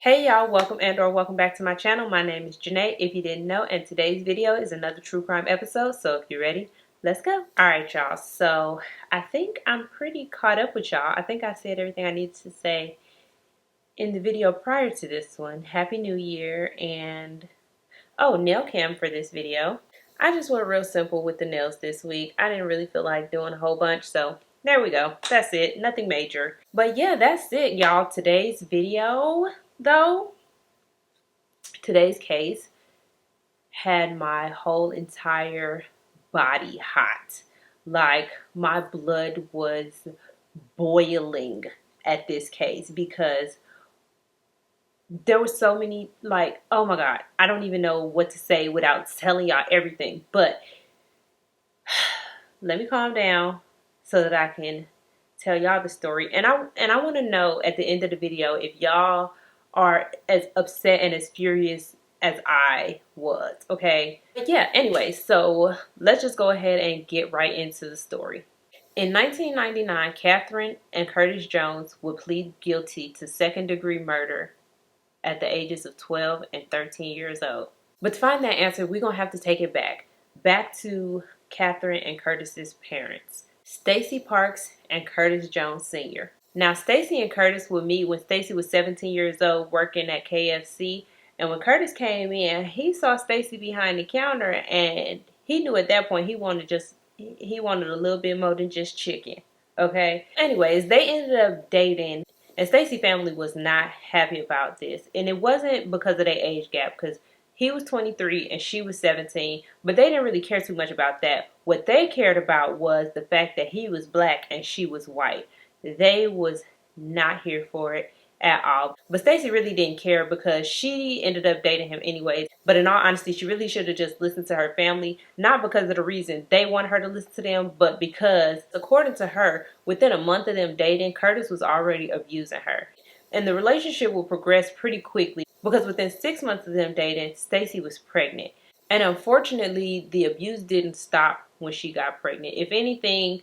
Hey y'all, welcome and/or welcome back to my channel. My name is Janae, if you didn't know, and today's video is another true crime episode. So if you're ready, let's go. Alright y'all, so I think I'm pretty caught up with y'all. I think I said everything I need to say in the video prior to this one. Happy New Year, and nail cam for this video. I just went real simple with the nails this week. I didn't really feel like doing a whole bunch, so there we go. That's it. Nothing major. But yeah, that's it, y'all. Today's video, though, today's case had my whole entire body hot. Like my blood was boiling at this case because there were so many, like, oh my God, I don't even know what to say without telling y'all everything. But let me calm down so that I can tell y'all the story. And I want to know at the end of the video if y'all are as upset and as furious as I was, okay? But yeah, anyway, so let's just go ahead and get right into the story. In 1999, Catherine and Curtis Jones would plead guilty to second-degree murder at the ages of 12 and 13 years old. But to find that answer, we're going to have to take it back to Catherine and Curtis's parents, Stacy Parks and Curtis Jones Sr. Now, Stacy and Curtis would meet when Stacy was 17 years old working at KFC. And when Curtis came in, he saw Stacy behind the counter, and he knew at that point he wanted a little bit more than just chicken. Okay? Anyways, they ended up dating, and Stacy's family was not happy about this. And it wasn't because of their age gap, because he was 23 and she was 17, but they didn't really care too much about that. What they cared about was the fact that he was black and she was white. They was not here for it at all. But Stacy really didn't care because she ended up dating him anyways. But in all honesty, she really should have just listened to her family, not because of the reason they wanted her to listen to them, but because, according to her, within a month of them dating, Curtis was already abusing her. And the relationship will progress pretty quickly because within 6 months of them dating, Stacy was pregnant. And unfortunately, the abuse didn't stop when she got pregnant. If anything,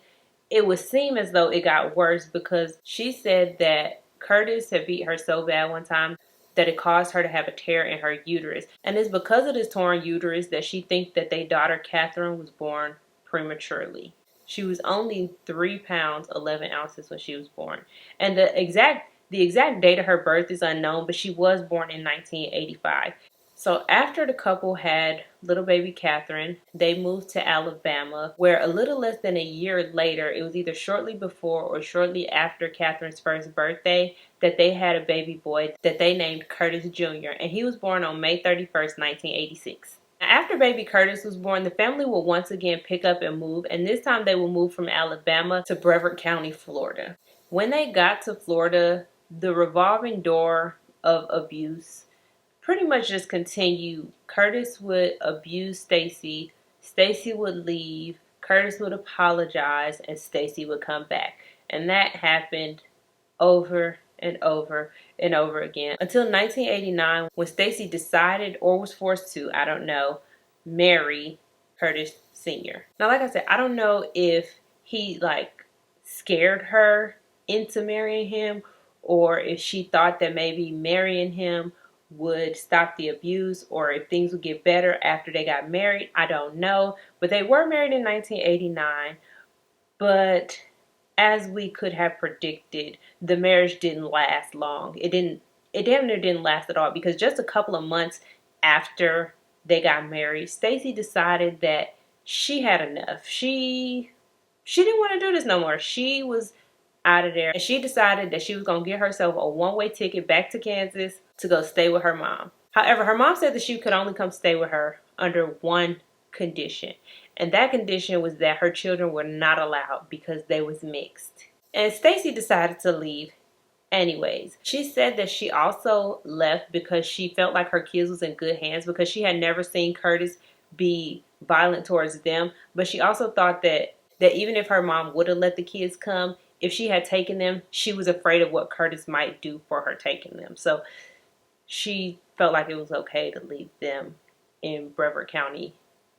it would seem as though it got worse because she said that Curtis had beat her so bad one time that it caused her to have a tear in her uterus. And it's because of this torn uterus that she thinks that their daughter Catherine was born prematurely. She was only 3 pounds 11 ounces when she was born. And the exact date of her birth is unknown, but she was born in 1985. So after the couple had little baby Catherine, they moved to Alabama, where a little less than a year later, it was either shortly before or shortly after Catherine's first birthday, that they had a baby boy that they named Curtis Jr., and he was born on May 31st, 1986. After baby Curtis was born, the family will once again pick up and move, and this time they will move from Alabama to Brevard County, Florida. When they got to Florida, the revolving door of abuse pretty much just continued. Curtis would abuse Stacy, Stacy would leave, Curtis would apologize, and Stacy would come back. And that happened over and over and over again until 1989 when Stacy decided, or was forced to, I don't know, marry Curtis Sr. Now, like I said, I don't know if he scared her into marrying him, or if she thought that maybe marrying him would stop the abuse, or if things would get better after they got married. I don't know. But they were married in 1989. But as we could have predicted, the marriage didn't last long. It damn near didn't last at all, because just a couple of months after they got married, Stacy decided that she had enough. She didn't want to do this no more. She was out of there. And she decided that she was going to get herself a one-way ticket back to Kansas to go stay with her mom. However, her mom said that she could only come stay with her under one condition. And that condition was that her children were not allowed because they was mixed. And Stacy decided to leave anyways. She said that she also left because she felt like her kids was in good hands, because she had never seen Curtis be violent towards them. But she also thought that even if her mom would have let the kids come, if she had taken them, she was afraid of what Curtis might do for her taking them. So she felt like it was okay to leave them in Brevard County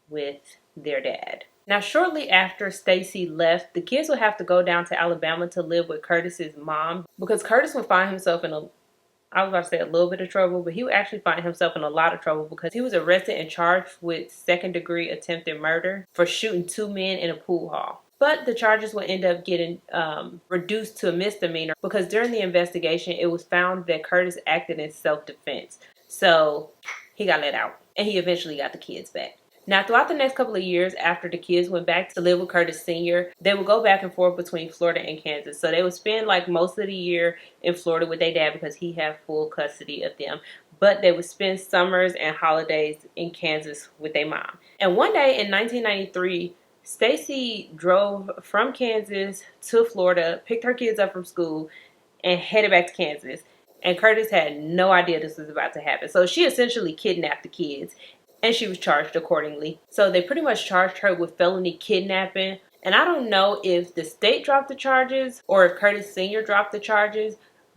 with their dad. Now, shortly after Stacy left, the kids would have to go down to Alabama to live with Curtis's mom, because Curtis would find himself in I was about to say a little bit of trouble, but he would actually find himself in a lot of trouble because he was arrested and charged with second-degree attempted murder for shooting two men in a pool hall. But the charges would end up getting reduced to a misdemeanor because during the investigation, it was found that Curtis acted in self-defense. So he got let out, and he eventually got the kids back. Now, throughout the next couple of years after the kids went back to live with Curtis Sr., they would go back and forth between Florida and Kansas. So they would spend like most of the year in Florida with their dad because he had full custody of them. But they would spend summers and holidays in Kansas with their mom. And one day in 1993, Stacy drove from Kansas to Florida, picked her kids up from school, and headed back to Kansas. And Curtis had no idea this was about to happen. So she essentially kidnapped the kids, and she was charged accordingly. So they pretty much charged her with felony kidnapping. And I don't know if the state dropped the charges or if Curtis Sr. dropped the charges,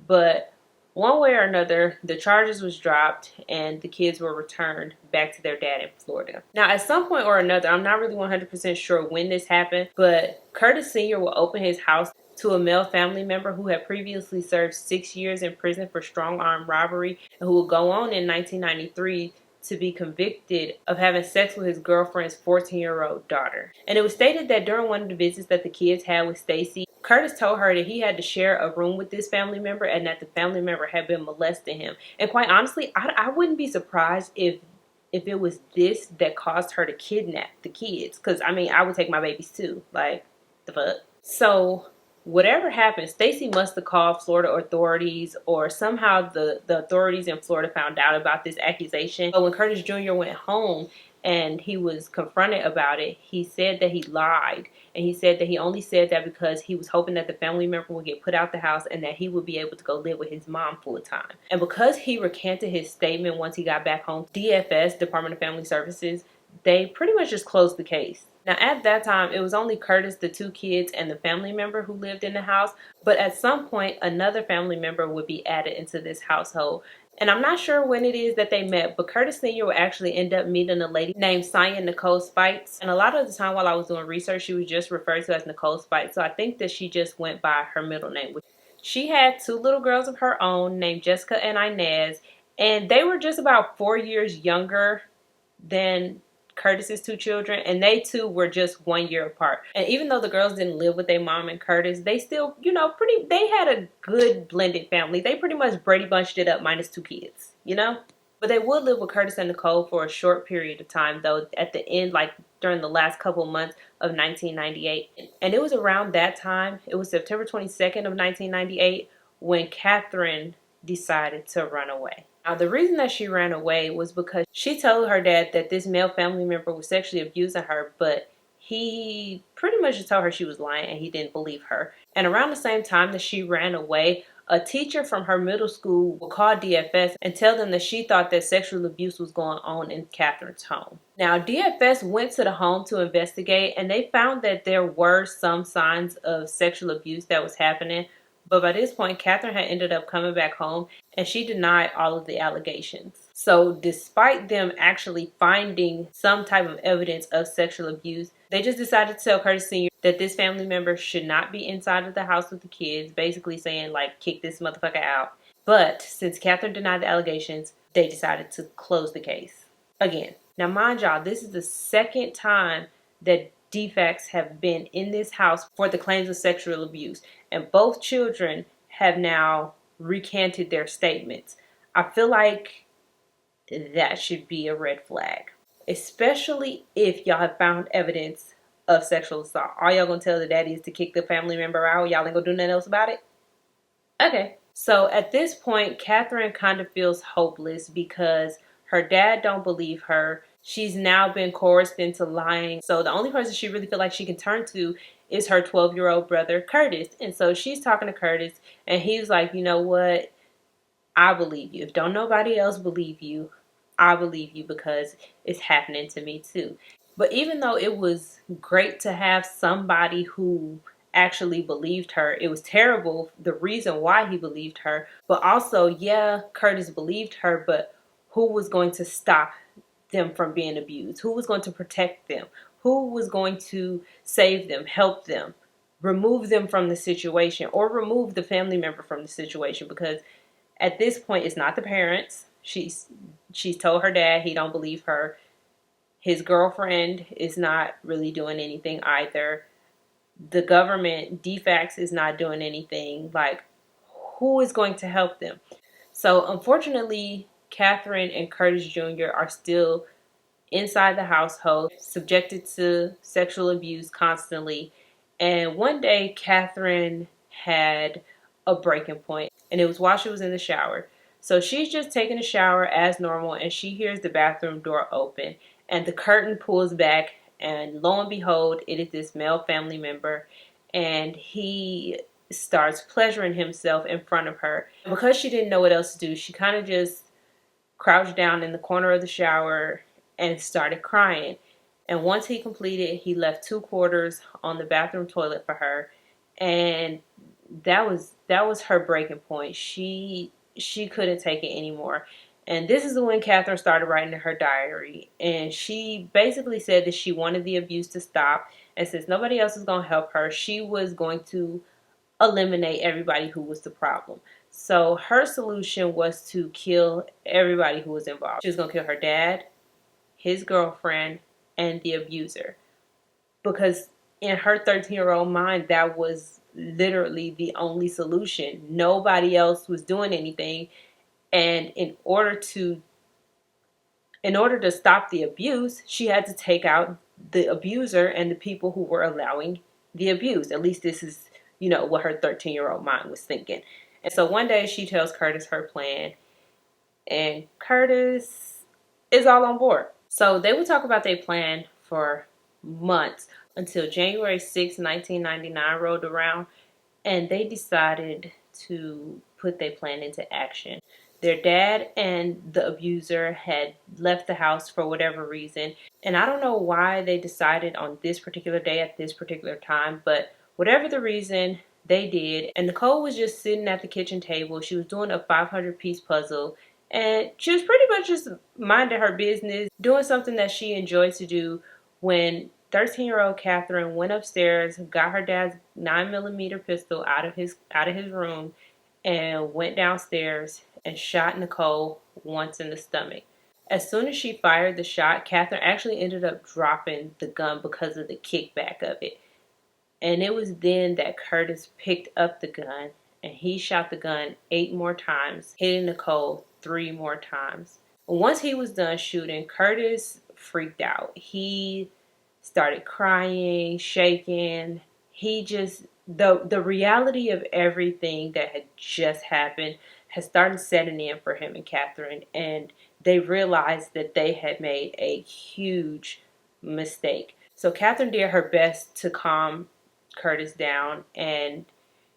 but one way or another, the charges was dropped and the kids were returned back to their dad in Florida. Now, at some point or another, I'm not really 100% sure when this happened, but Curtis Sr. will open his house to a male family member who had previously served 6 years in prison for strong arm robbery and who would go on in 1993 to be convicted of having sex with his girlfriend's 14-year-old daughter. And it was stated that during one of the visits that the kids had with Stacy, Curtis told her that he had to share a room with this family member and that the family member had been molesting him. And quite honestly, I wouldn't be surprised if it was this that caused her to kidnap the kids. Because, I mean, I would take my babies too. Like, the fuck? So whatever happened, Stacy must have called Florida authorities, or somehow the authorities in Florida found out about this accusation. But when Curtis Jr. went home and he was confronted about it, he said that he lied. And he said that he only said that because he was hoping that the family member would get put out the house and that he would be able to go live with his mom full time. And because he recanted his statement once he got back home, DFS, Department of Family Services, they pretty much just closed the case. Now, at that time, it was only Curtis, the two kids, and the family member who lived in the house. But at some point, another family member would be added into this household. And I'm not sure when it is that they met, but Curtis Sr. would actually end up meeting a lady named Sonia Nicole Spikes. And a lot of the time while I was doing research, she was just referred to as Nicole Spikes. So I think that she just went by her middle name. She had two little girls of her own named Jessica and Inez. And they were just about 4 years younger than Curtis's two children, and they too were just 1 year apart. And even though the girls didn't live with their mom and Curtis, they still, they had a good blended family. They pretty much Brady Bunched it up minus two kids, But they would live with Curtis and Nicole for a short period of time, though, at the end, like during the last couple months of 1998. And it was around that time, it was September 22nd of 1998, when Catherine decided to run away. Now, the reason that she ran away was because she told her dad that this male family member was sexually abusing her, but he pretty much just told her she was lying and he didn't believe her. And around the same time that she ran away, a teacher from her middle school would call DFS and tell them that she thought that sexual abuse was going on in Catherine's home. Now, DFS went to the home to investigate, and they found that there were some signs of sexual abuse that was happening. But by this point, Catherine had ended up coming back home, and she denied all of the allegations. So despite them actually finding some type of evidence of sexual abuse, they just decided to tell Curtis Sr. that this family member should not be inside of the house with the kids, basically saying, like, kick this motherfucker out. But since Catherine denied the allegations, they decided to close the case again. Now, mind y'all, this is the second time that defects have been in this house for the claims of sexual abuse, and both children have now recanted their statements. I feel like that should be a red flag, especially if y'all have found evidence of sexual assault. All y'all gonna tell the daddy is to kick the family member out? Y'all ain't gonna do nothing else about it? Okay. So at this point, Catherine kind of feels hopeless because her dad don't believe her. She's now been coerced into lying. So the only person she really feels like she can turn to is her 12-year-old brother, Curtis. And so she's talking to Curtis, and he's like, you know what? I believe you. If don't nobody else believe you, I believe you because it's happening to me too. But even though it was great to have somebody who actually believed her, it was terrible the reason why he believed her. But also, yeah, Curtis believed her, but who was going to stop them from being abused? Who was going to protect them? Who was going to save them, help them, remove them from the situation, or remove the family member from the situation? Because At this point, it's not the parents. She's told her dad, he don't believe her. His girlfriend is not really doing anything either. The government, DFACS, is not doing anything. Like, who is going to help them? So unfortunately, Catherine and Curtis Jr. are still inside the household, subjected to sexual abuse constantly. And one day, Catherine had a breaking point, and it was while she was in the shower. So she's just taking a shower as normal, and she hears the bathroom door open, and the curtain pulls back, and lo and behold, it is this male family member, and he starts pleasuring himself in front of her. Because she didn't know what else to do, she kind of just crouched down in the corner of the shower and started crying. And once he completed, he left 2 quarters on the bathroom toilet for her, and that was her breaking point. She couldn't take it anymore. And this is when Catherine started writing in her diary, and she basically said that she wanted the abuse to stop, and since nobody else was going to help her, she was going to eliminate everybody who was the problem. So her solution was to kill everybody who was involved. She was going to kill her dad, his girlfriend, and the abuser. Because in her 13-year-old mind, that was literally the only solution. Nobody else was doing anything. And in order to stop the abuse, she had to take out the abuser and the people who were allowing the abuse. At least this is, what her 13-year-old mind was thinking. And so one day she tells Curtis her plan, and Curtis is all on board. So they would talk about their plan for months until January 6, 1999 rolled around, and they decided to put their plan into action. Their dad and the abuser had left the house for whatever reason, and I don't know why they decided on this particular day at this particular time, but whatever the reason, they did. And Nicole was just sitting at the kitchen table. She was doing a 500-piece puzzle, and she was pretty much just minding her business, doing something that she enjoyed to do, when 13-year-old Catherine went upstairs, got her dad's 9mm pistol out of his room, and went downstairs and shot Nicole once in the stomach. As soon as she fired the shot, Catherine actually ended up dropping the gun because of the kickback of it. And it was then that Curtis picked up the gun, and he shot the gun 8 more times, hitting Nicole 3 more times. Once he was done shooting, Curtis freaked out. He started crying, shaking. He just, the reality of everything that had just happened had started setting in for him and Catherine, and they realized that they had made a huge mistake. So Catherine did her best to calm Curtis down, and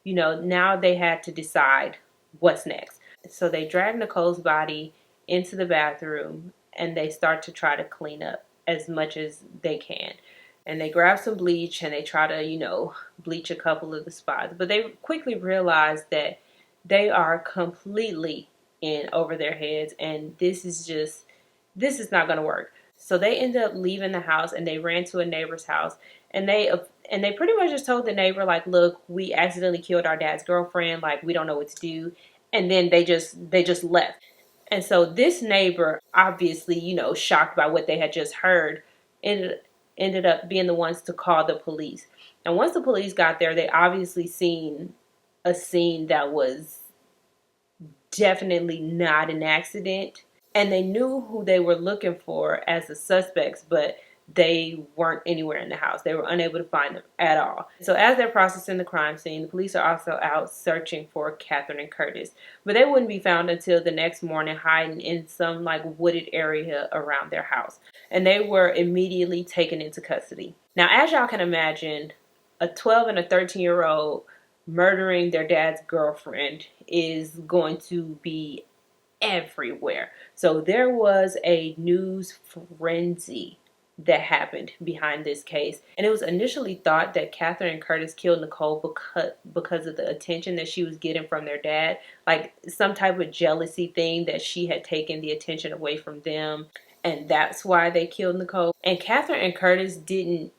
now they had to decide what's next. So they drag Nicole's body into the bathroom, and they start to try to clean up as much as they can. And they grab some bleach, and they try to, bleach a couple of the spots. But they quickly realize that they are completely in over their heads, and this is not going to work. So they ended up leaving the house, and they ran to a neighbor's house, and they pretty much just told the neighbor, like, look, we accidentally killed our dad's girlfriend, like, we don't know what to do. And then they just left. And so this neighbor, obviously, shocked by what they had just heard, ended up being the ones to call the police. And once the police got there, they obviously seen a scene that was definitely not an accident. And they knew who they were looking for as the suspects, but they weren't anywhere in the house. They were unable to find them at all. So as they're processing the crime scene, the police are also out searching for Catherine and Curtis. But they wouldn't be found until the next morning, hiding in some wooded area around their house. And they were immediately taken into custody. Now, as y'all can imagine, a 12 and a 13-year-old murdering their dad's girlfriend is going to be everywhere. So there was a news frenzy that happened behind this case. And it was initially thought that Catherine and Curtis killed Nicole because of the attention that she was getting from their dad. Like some type of jealousy thing, that she had taken the attention away from them. And that's why they killed Nicole. And Catherine and Curtis didn't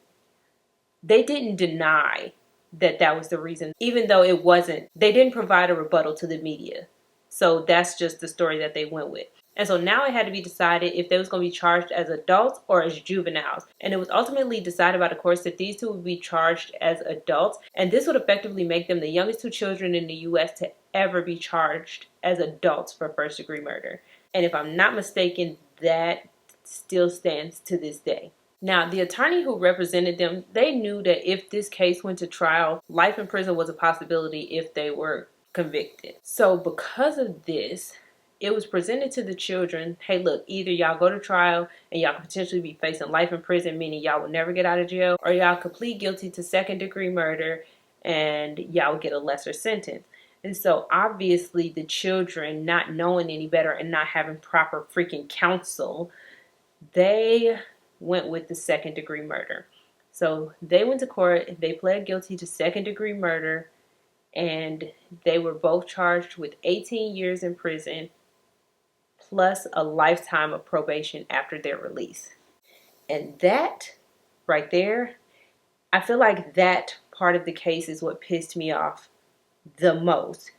deny that was the reason. Even though it wasn't, they didn't provide a rebuttal to the media. So that's just the story that they went with. And so now it had to be decided if they was going to be charged as adults or as juveniles. And it was ultimately decided by the courts that these two would be charged as adults. And this would effectively make them the youngest two children in the U.S. to ever be charged as adults for first degree murder. And if I'm not mistaken, that still stands to this day. Now, the attorney who represented them, they knew that if this case went to trial, life in prison was a possibility if they were convicted. So because of this, it was presented to the children, hey, look, either y'all go to trial and y'all could potentially be facing life in prison, meaning y'all will never get out of jail, or y'all could plead guilty to second degree murder and y'all will get a lesser sentence. And so obviously the children, not knowing any better and not having proper freaking counsel, they went with the second degree murder. So they went to court, they pled guilty to second degree murder, and they were both charged with 18 years in prison plus a lifetime of probation after their release. And that right there, I feel like that part of the case is what pissed me off the most,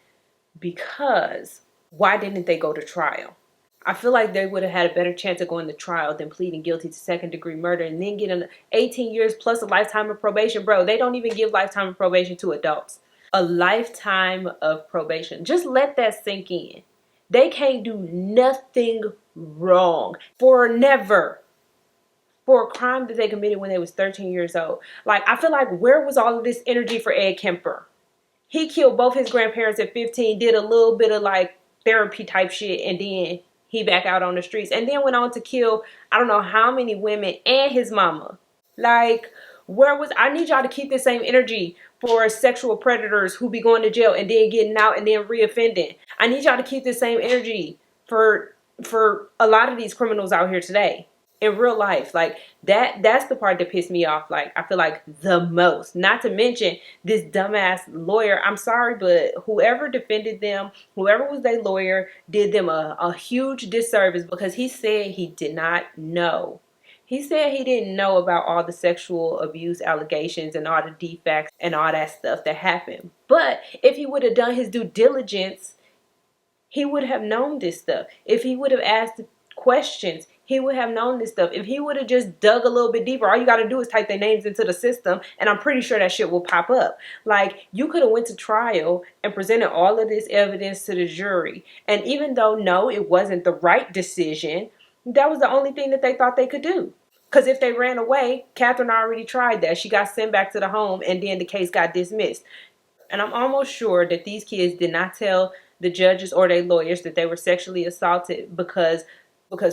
because why didn't they go to trial? I feel like they would have had a better chance of going to trial than pleading guilty to second degree murder and then getting 18 years plus a lifetime of probation. Bro, they don't even give lifetime of probation to adults. A lifetime of probation. Just let that sink in. They can't do nothing wrong for never, for a crime that they committed when they was 13 years old. Like, I feel like, where was all of this energy for Ed Kemper? He killed both his grandparents at 15, did a little bit of like therapy type shit, and then he back out on the streets. And then went on to kill I don't know how many women and his mama. Like, where was, I need y'all to keep the same energy for sexual predators who be going to jail and then getting out and then reoffending. I need y'all to keep the same energy for a lot of these criminals out here today in real life. Like, that's the part that pissed me off, like, I feel like the most. Not to mention this dumbass lawyer. I'm sorry, but whoever defended them, whoever was their lawyer, did them a huge disservice, because he said he did not know. He said he didn't know about all the sexual abuse allegations and all the defects and all that stuff that happened. But if he would have done his due diligence, he would have known this stuff. If he would have asked questions, he would have known this stuff. If he would have just dug a little bit deeper, all you got to do is type their names into the system, and I'm pretty sure that shit will pop up. Like, you could have went to trial and presented all of this evidence to the jury. And even though, no, it wasn't the right decision, that was the only thing that they thought they could do. Because if they ran away, Catherine already tried that. She got sent back to the home, and then the case got dismissed. And I'm almost sure that these kids did not tell the judges or their lawyers that they were sexually assaulted, because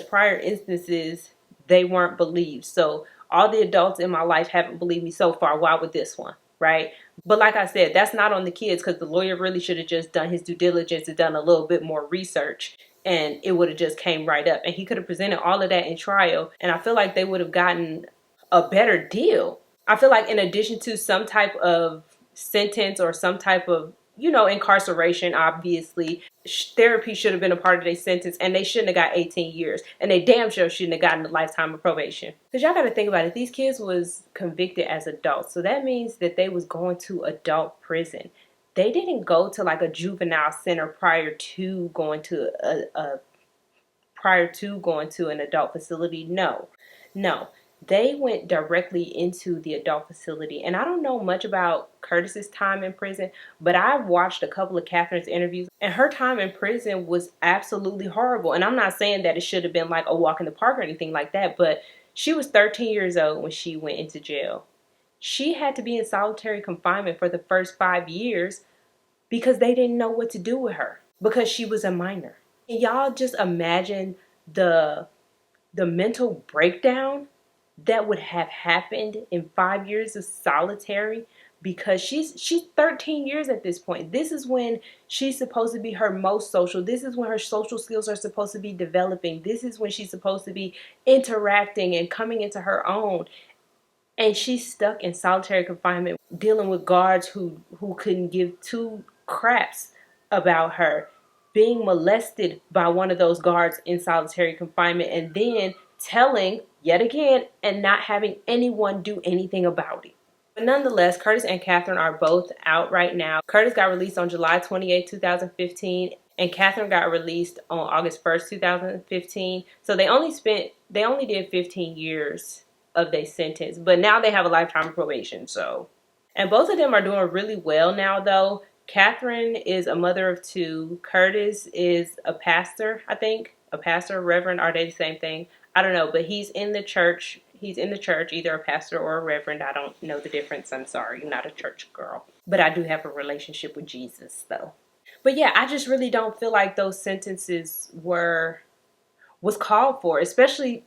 prior instances they weren't believed. So all the adults in my life haven't believed me so far. Why would this one, right? But like I said, that's not on the kids, because the lawyer really should have just done his due diligence and done a little bit more research, and it would have just came right up. And he could have presented all of that in trial, and I feel like they would have gotten a better deal. I feel like in addition to some type of sentence or some type of, incarceration, obviously, therapy should have been a part of their sentence, and they shouldn't have got 18 years. And they damn sure shouldn't have gotten a lifetime of probation. Because y'all got to think about it. These kids was convicted as adults. So that means that they was going to adult prison. They didn't go to like a juvenile center prior to going to an adult facility. No. They went directly into the adult facility. And I don't know much about Curtis's time in prison, but I've watched a couple of Catherine's interviews, and her time in prison was absolutely horrible. And I'm not saying that it should have been like a walk in the park or anything like that, but she was 13 years old when she went into jail. She had to be in solitary confinement for the first 5 years because they didn't know what to do with her because she was a minor. Can y'all just imagine the mental breakdown that would have happened in 5 years of solitary? Because she's 13 years at this point. This is when she's supposed to be her most social. This is when her social skills are supposed to be developing. This is when she's supposed to be interacting and coming into her own. And she's stuck in solitary confinement dealing with guards who couldn't give two craps about her, being molested by one of those guards in solitary confinement, and then telling yet again and not having anyone do anything about it. But nonetheless, Curtis and Catherine are both out right now. Curtis got released on July 28, 2015. and Catherine got released on August 1st, 2015. So they only did 15 years of their sentence, but now they have a lifetime probation. So, and both of them are doing really well now, though. Catherine is a mother of two. Curtis is a pastor, I think. A pastor, reverend, are they the same thing? I don't know, but he's in the church. He's in the church, either a pastor or a reverend. I don't know the difference. I'm sorry, I'm not a church girl. But I do have a relationship with Jesus, though. But yeah, I just really don't feel like those sentences was called for, especially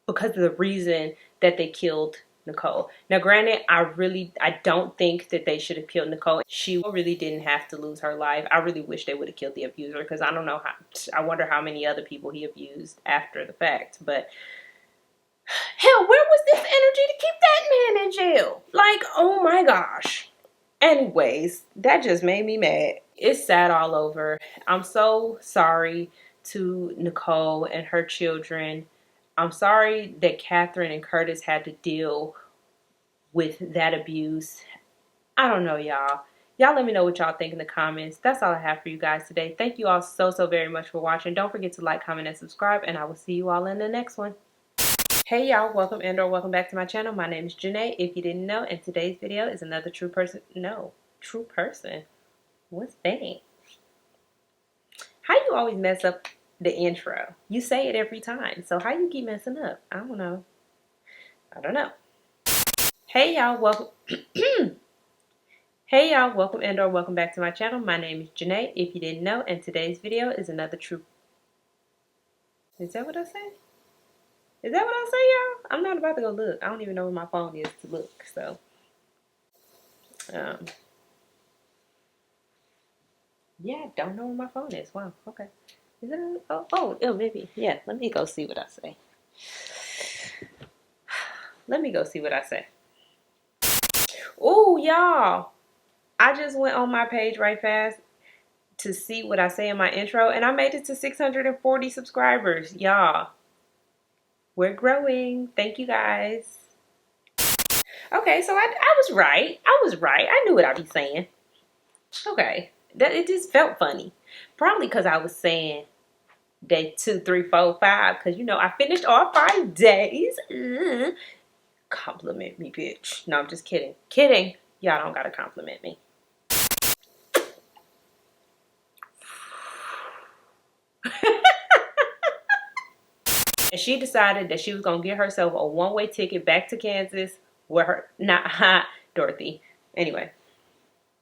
because of the reason that they killed Nicole. Now, granted, I don't think that they should have killed Nicole. She really didn't have to lose her life. I really wish they would have killed the abuser, because I don't know how. I wonder how many other people he abused after the fact. But hell, where was this energy to keep that man in jail? Like, oh my gosh. Anyways, that just made me mad. It's sad all over. I'm so sorry to Nicole and her children. I'm sorry that Catherine and Curtis had to deal with that abuse. I don't know, y'all. Y'all let me know what y'all think in the comments. That's all I have for you guys today. Thank you all so very much for watching. Don't forget to like, comment, and subscribe, and I will see you all in the next one. Hey y'all, welcome and/or welcome back to my channel. My name is Janae, if you didn't know, and today's video is another true person. What's that? How you always mess up the intro? You say it every time, so how you keep messing up? I don't know. Hey y'all, welcome. Hey y'all, welcome and/or welcome back to my channel. My name is Janae, if you didn't know, and today's video is another true. Is that what I say? Is that what I say, y'all? I'm not about to go look. I don't even know where my phone is to look. So, yeah, I don't know where my phone is. Wow. Okay. Is it? Oh, maybe. Yeah. Let me go see what I say. Let me go see what I say. Oh, y'all. I just went on my page right fast to see what I say in my intro, and I made it to 640 subscribers. Y'all, we're growing. Thank you guys. Okay, so I was right. I knew what I'd be saying. Okay. It just felt funny. Probably because I was saying day 2, 3, 4, 5. Because, I finished all 5 days. Compliment me, bitch. No, I'm just kidding. Kidding. Y'all don't got to compliment me. And she decided that she was going to get herself a one-way ticket back to Kansas where not Dorothy. Anyway.